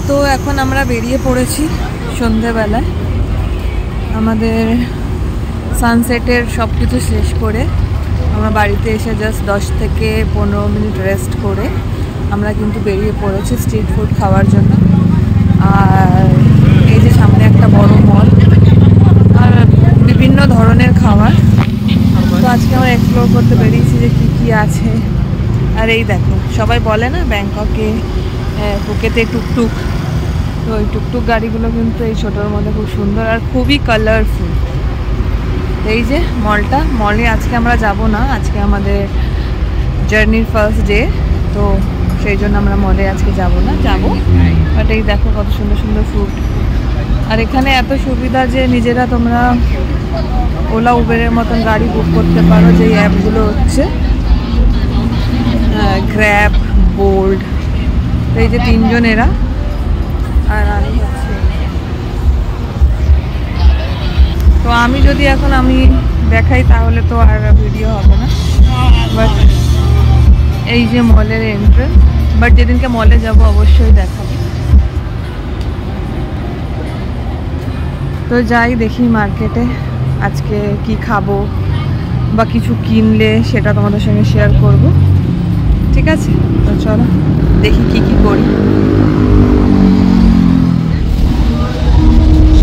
তো এখন আমরা বেরিয়ে পড়েছি সন্ধেবেলায় আমাদের সানসেটের সব কিছু শেষ করে আমরা বাড়িতে এসে জাস্ট 10 থেকে 15 মিনিট রেস্ট করে আমরা কিন্তু বেরিয়ে পড়েছি স্ট্রিট ফুড খাওয়ার জন্য। আর এই যে সামনে একটা বড় মল আর বিভিন্ন ধরনের খাবার। তো আজকে আমরা এক্সপ্লোর করতে বেরিয়েছি যে কী কী আছে। আর এই দেখো সবাই বলে না ব্যাংককে ফুকেতে টুকটুক, তো ওই টুকটুক গাড়িগুলো কিন্তু এই ছোটোর মধ্যে খুব সুন্দর আর খুবই কালারফুল। এই যে মলে আজকে আমরা যাব না, আজকে আমাদের জার্নির ফার্স্ট ডে, তো সেই জন্য আমরা মলে আজকে যাব না, বাট এই দেখো কত সুন্দর সুন্দর ফুড। আর এখানে এত সুবিধা যে নিজেরা তোমরা ওলা উবেরের মতন গাড়ি বুক করতে পারো, যে অ্যাপগুলো হচ্ছে গ্র্যাব, বোল্ট। তো এই যে তিনজন এরা, আর আমি হচ্ছে, তো আমি যদি এখন আমি দেখাই তাহলে তো আর ভিডিও হবে না। বাট এই যে মলের এন্ট্রেন্স, বাট যেদিনকে মলে যাব অবশ্যই দেখাবো। তো যাই দেখি মার্কেটে আজকে কি খাবো বা কিছু কিনলে সেটা তোমাদের সঙ্গে শেয়ার করব, ঠিক আছে? তো চলো দেখি কি কি করি।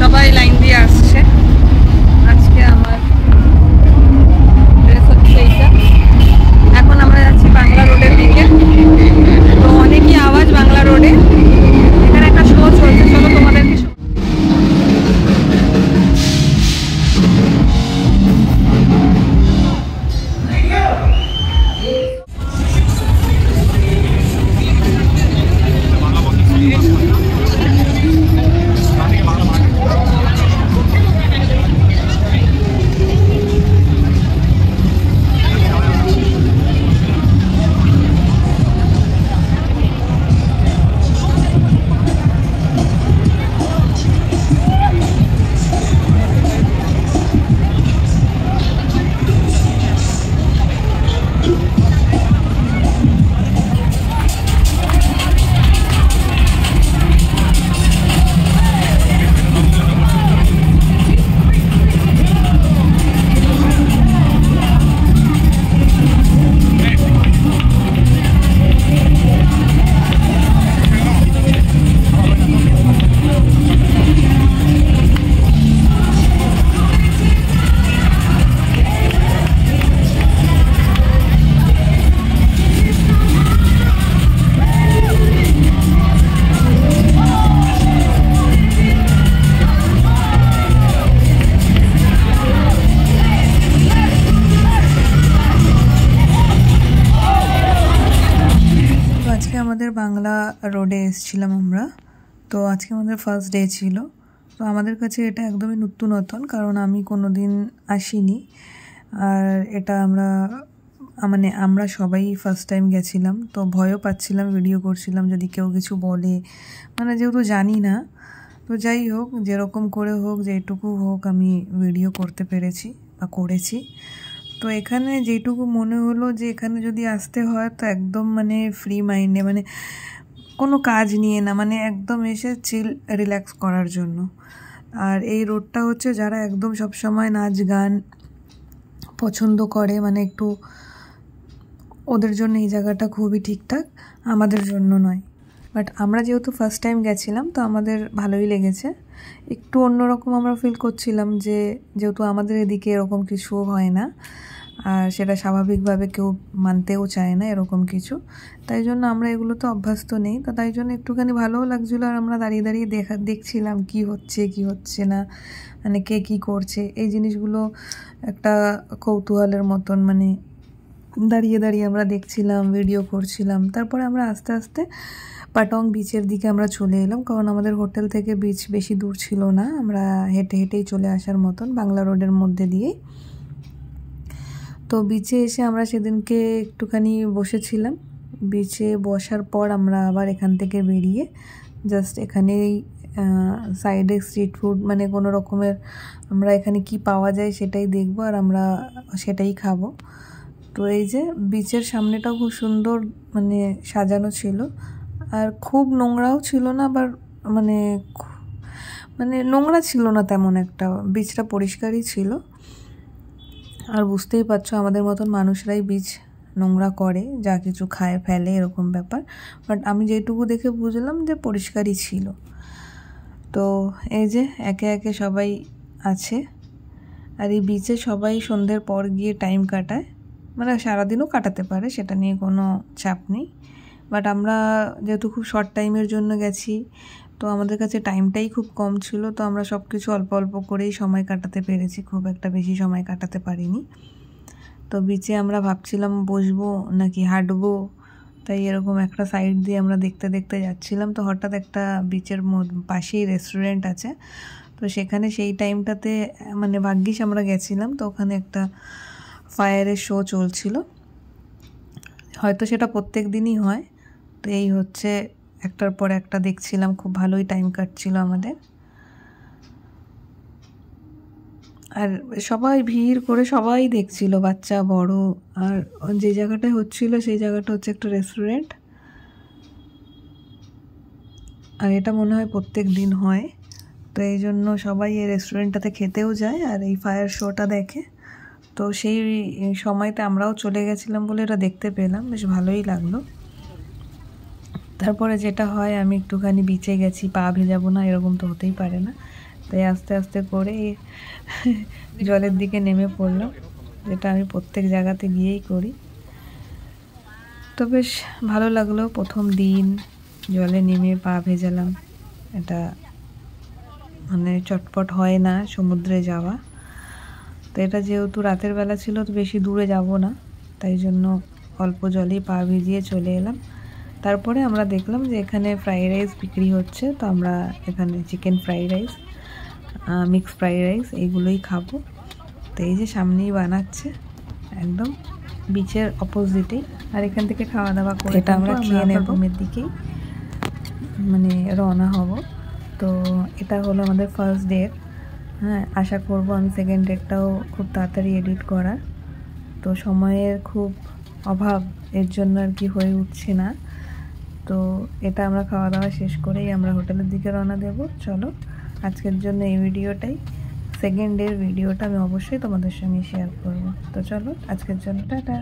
সবাই লাইন দিয়ে আসছে, আজকে আমার ড্রেস হচ্ছে এইটা। এখন আমরা যাচ্ছি বাংলা রোডের দিকে, তো অনেকই আওয়াজ বাংলা রোডে, এখানে একটা শো চলছে, চলো তোমাদেরকে। আমাদের বাংলা রোডে এসেছিলাম আমরা, তো আজকে আমাদের ফার্স্ট ডে ছিল। তো আমাদের কাছে এটা একদমই নতুন, কারণ আমি কোনো দিন আসিনি। আর এটা আমরা সবাই ফার্স্ট টাইম গেছিলাম, তো ভয়ও পাচ্ছিলাম, ভিডিও করছিলাম যদি কেউ কিছু বলে, যেহেতু জানি না। তো যাই হোক, যেরকম করে হোক, যেটুকু হোক, আমি ভিডিও করতে পেরেছি বা করেছি। তো এখানে যেটুকু মনে হলো যে এখানে যদি আসতে হয় তো একদম ফ্রি মাইন্ডে, কোনো কাজ নিয়ে না, একদম এসে চিল রিল্যাক্স করার জন্য। আর এই রোডটা হচ্ছে যারা একদম সবসময় নাচ গান পছন্দ করে, একটু ওদের জন্য এই জায়গাটা খুবই ঠিকঠাক, আমাদের জন্য নয়। বাট আমরা যেহেতু ফার্স্ট টাইম গেছিলাম তো আমাদের ভালোই লেগেছে। একটু অন্যরকম আমরা ফিল করছিলাম যেহেতু আমাদের এদিকে এরকম কিছু হয় না, আর সেটা স্বাভাবিকভাবে কেউ মানতেও চায় না এরকম কিছু, তাই জন্য আমরা এগুলো তো অভ্যস্ত নেই। তো তাই জন্য একটুখানি ভালোও লাগছিলো। আর আমরা দাঁড়িয়ে দাঁড়িয়ে দেখছিলাম কি হচ্ছে না, কে কী করছে, এই জিনিসগুলো একটা কৌতূহলের মতন দাঁড়িয়ে দাঁড়িয়ে আমরা দেখছিলাম, ভিডিও করছিলাম। তারপরে আমরা আস্তে আস্তে পাটং বিচের দিকে আমরা চলে এলাম, কারণ আমাদের হোটেল থেকে বিচ বেশি দূর ছিল না, আমরা হেঁটে হেঁটেই চলে আসার মতন বাংলা রোডের মধ্যে দিয়েই। তো বিচে এসে আমরা সেদিনকে একটুখানি বসেছিলাম। বিচে বসার পর আমরা আবার এখান থেকে বেরিয়ে জাস্ট এখানেই সাইডে স্ট্রিট ফুড কোনো রকমের আমরা এখানে কি পাওয়া যায় সেটাই দেখবো, আর আমরা সেটাই খাবো। তো এই যে বিচের সামনেটাও খুব সুন্দর সাজানো ছিল, আর খুব নোংরাও ছিল না, আবার মানে মানে নোংরা ছিল না তেমন একটা, বিচটা পরিষ্কারই ছিল। আর বুঝতেই পারছো আমাদের মতন মানুষরাই বিচ নোংরা করে, যা কিছু খায় ফেলে এরকম ব্যাপার। বাট আমি যেটুকু দেখে বুঝলাম যে পরিষ্কারই ছিল। তো এই যে একে একে সবাই আছে, আর এই বিচে সবাই সন্ধ্যের পর গিয়ে টাইম কাটায়, মানে সারাদিনও কাটাতে পারে, সেটা নিয়ে কোনো চাপ নেই। বাট আমরা যেহেতু খুব শর্ট টাইমের জন্য গেছি, তো আমাদের কাছে টাইমটাই খুব কম ছিল, তো আমরা সব কিছু অল্প অল্প করেই সময় কাটাতে পেরেছি, খুব একটা বেশি সময় কাটাতে পারিনি। তো বিচে আমরা ভাবছিলাম বসবো নাকি হাঁটবো, তাই এরকম একটা সাইড দিয়ে আমরা দেখতে দেখতে যাচ্ছিলাম। তো হঠাৎ একটা বিচের পাশেই রেস্টুরেন্ট আছে, তো সেখানে সেই টাইমটাতে মানে ভাগ্যিস আমরা গেছিলাম, তো ওখানে একটা ফায়ারের শো চলছিল, হয়তো সেটা প্রত্যেক দিনই হয়। তো এই হচ্ছে একটার পর একটা দেখছিলাম, খুব ভালোই টাইম কাটছিল আমাদের। আর সবাই ভিড় করে সবাই দেখছিল, বাচ্চা বড়। আর যে জায়গাটায় হচ্ছিল সেই জায়গাটা হচ্ছে একটা রেস্টুরেন্ট, আর এটা মনে হয় প্রত্যেক দিন হয়। তো এই জন্য সবাই এই রেস্টুরেন্টটাতে খেতেও যায় আর এই ফায়ার শোটা দেখে। তো সেই সময়তে আমরাও চলে গেছিলাম বলে এটা দেখতে পেলাম, বেশ ভালোই লাগলো। তারপরে যেটা হয়, আমি একটুখানি বিচে গেছি, পা ভেজাবো না এরকম তো হতেই পারে না, তাই আস্তে আস্তে করে জলের দিকে নেমে পড়লাম, যেটা আমি প্রত্যেক জায়গাতে গিয়েই করি। তো বেশ ভালো লাগলো, প্রথম দিন জলে নেমে পা ভেজালাম। এটা মানে চটপট হয় না সমুদ্রে যাওয়া। তো এটা যেহেতু রাতের বেলা ছিল, তো বেশি দূরে যাব না, তাই জন্য অল্প জলেই পা ভিজিয়ে চলে এলাম। তারপরে আমরা দেখলাম যে এখানে ফ্রাইড রাইস বিক্রি হচ্ছে, তো আমরা এখানে chicken fried rice, mix fried rice এইগুলোই খাবো। তো এই যে সামনেই বানাচ্ছে, একদম বিচের অপোজিটেই। আর এখান থেকে খাওয়া দাওয়া করে এটা আমরা খেয়ে নেব, রুমের দিকেই মানে রওনা হব। তো এটা হলো আমাদের ফার্স্ট ডে। হ্যাঁ, আশা করব আমি সেকেন্ড ডেটটাও খুব তাড়াতাড়ি এডিট করার। তো সময়ের খুব অভাব, এর জন্য আর কি হয়ে উঠছে না। তো এটা আমরা খাওয়া দাওয়া শেষ করেই আমরা হোটেলের দিকে রওনা দেব। চলো আজকের জন্য এই ভিডিওটাই, সেকেন্ড ডের ভিডিওটা আমি অবশ্যই তোমাদের সঙ্গে শেয়ার করব। তো চলো আজকের জন্য টাটা।